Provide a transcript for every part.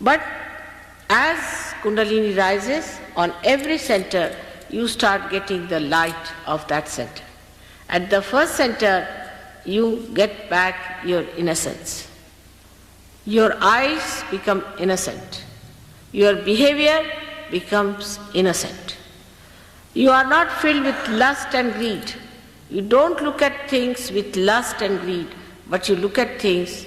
But as Kundalini rises, on every center, you start getting the light of that center. At the first center, you get back your innocence. Your eyes become innocent. Your behavior becomes innocent. You are not filled with lust and greed. You don't look at things with lust and greed, but you look at things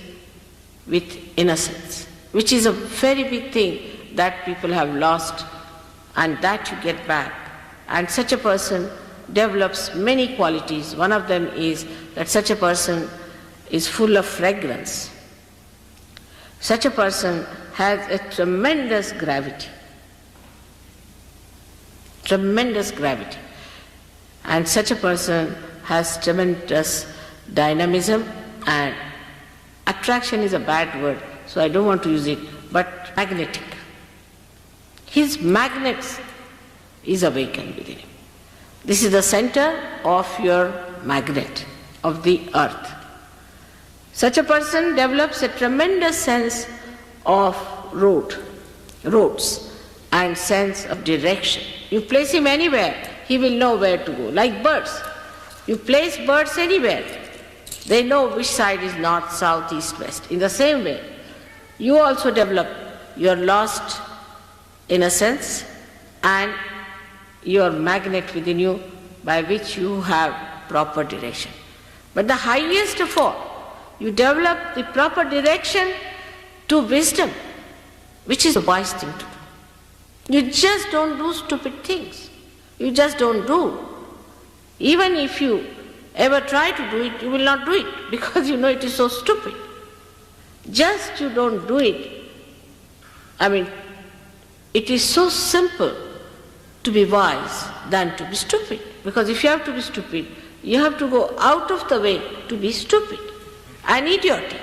with innocence, which is a very big thing that people have lost, and that you get back. And such a person develops many qualities. One of them is that such a person is full of fragrance. Such a person has a tremendous gravity. Tremendous gravity. And such a person has tremendous dynamism, and attraction is a bad word, so I don't want to use it, but magnetic. His magnet is awakened within him. This is the center of your magnet, of the earth. Such a person develops a tremendous sense of roads and sense of direction. You place him anywhere, he will know where to go, like birds. You place birds anywhere, they know which side is north, south, east, west. In the same way, you also develop your lost innocence and your magnet within you by which you have proper direction. But the highest of all, you develop the proper direction to wisdom, which is a wise thing to do. You just don't do stupid things. You just don't do. Even if you ever try to do it, you will not do it because you know it is so stupid. Just you don't do it. It is so simple to be wise than to be stupid. Because if you have to be stupid, you have to go out of the way to be stupid and idiotic.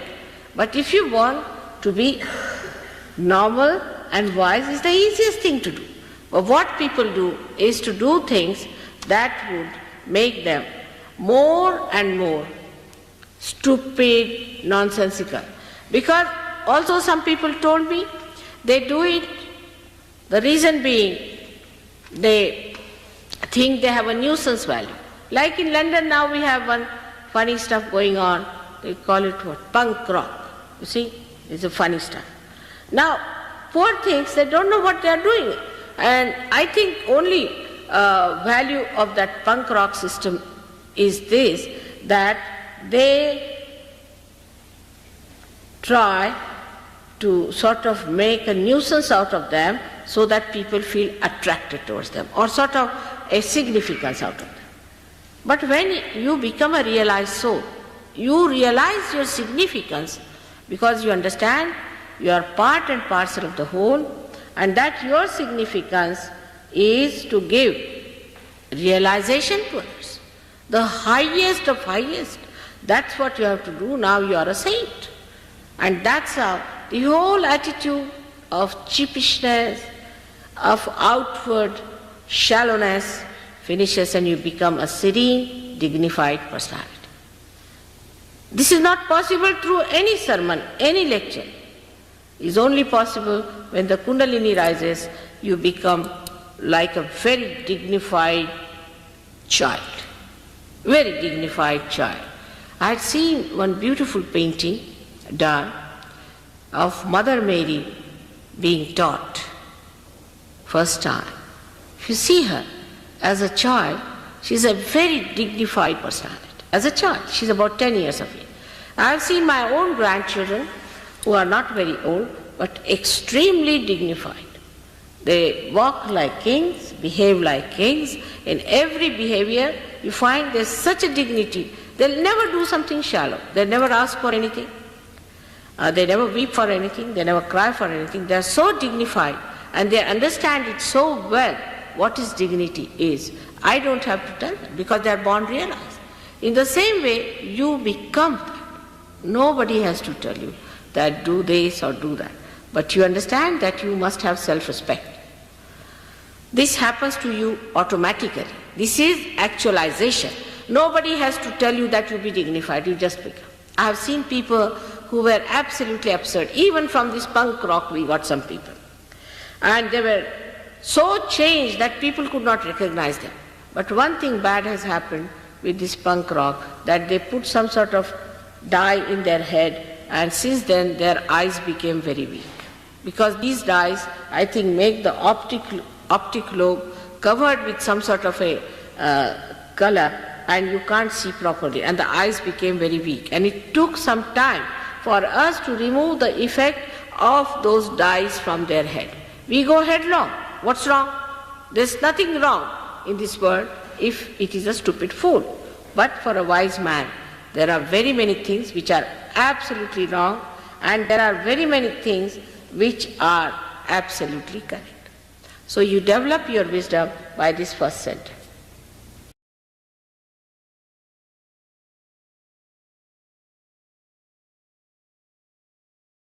But if you want to be normal and wise, is the easiest thing to do. But what people do is to do things that would make them more and more stupid, nonsensical. Because also some people told me they do it, the reason being they think they have a nuisance value. Like in London now we have one funny stuff going on, they call it what? Punk rock. You see, it's a funny stuff. Now, poor things, they don't know what they are doing. And I think only value of that punk rock system is this, that they try to sort of make a nuisance out of them so that people feel attracted towards them, or sort of a significance out of them. But when you become a realized soul, you realize your significance because you understand you are part and parcel of the whole, and that your significance is to give realization to others. The highest of highest, that's what you have to do. Now you are a saint. And that's how the whole attitude of cheapishness, of outward shallowness finishes, and you become a serene, dignified personality. This is not possible through any sermon, any lecture. It is only possible when the Kundalini rises, you become like a very dignified child. Very dignified child. I had seen one beautiful painting done of Mother Mary being taught first time. If you see her as a child, she is a very dignified personality. As a child, she is about 10 years of age. I have seen my own grandchildren who are not very old but extremely dignified. They walk like kings, behave like kings. In every behavior, you find there's such a dignity. They'll never do something shallow. They'll never ask for anything. They never weep for anything. They never cry for anything. They're so dignified and they understand it so well what is dignity is. I don't have to tell them because they're born realized. In the same way, you become that. Nobody has to tell you that do this or do that. But you understand that you must have self-respect. This happens to you automatically. This is actualization. Nobody has to tell you that you be dignified, you just become. I have seen people who were absolutely absurd. Even from this punk rock we got some people. And they were so changed that people could not recognize them. But one thing bad has happened with this punk rock, that they put some sort of dye in their head, and since then their eyes became very weak. Because these dyes, I think, make the optic lobe covered with some sort of a color, and you can't see properly, and the eyes became very weak. And it took some time for us to remove the effect of those dyes from their head. We go headlong. What's wrong? There's nothing wrong in this world if it is a stupid fool. But for a wise man, there are very many things which are absolutely wrong, and there are very many things which are absolutely correct. So you develop your wisdom by this first sentence.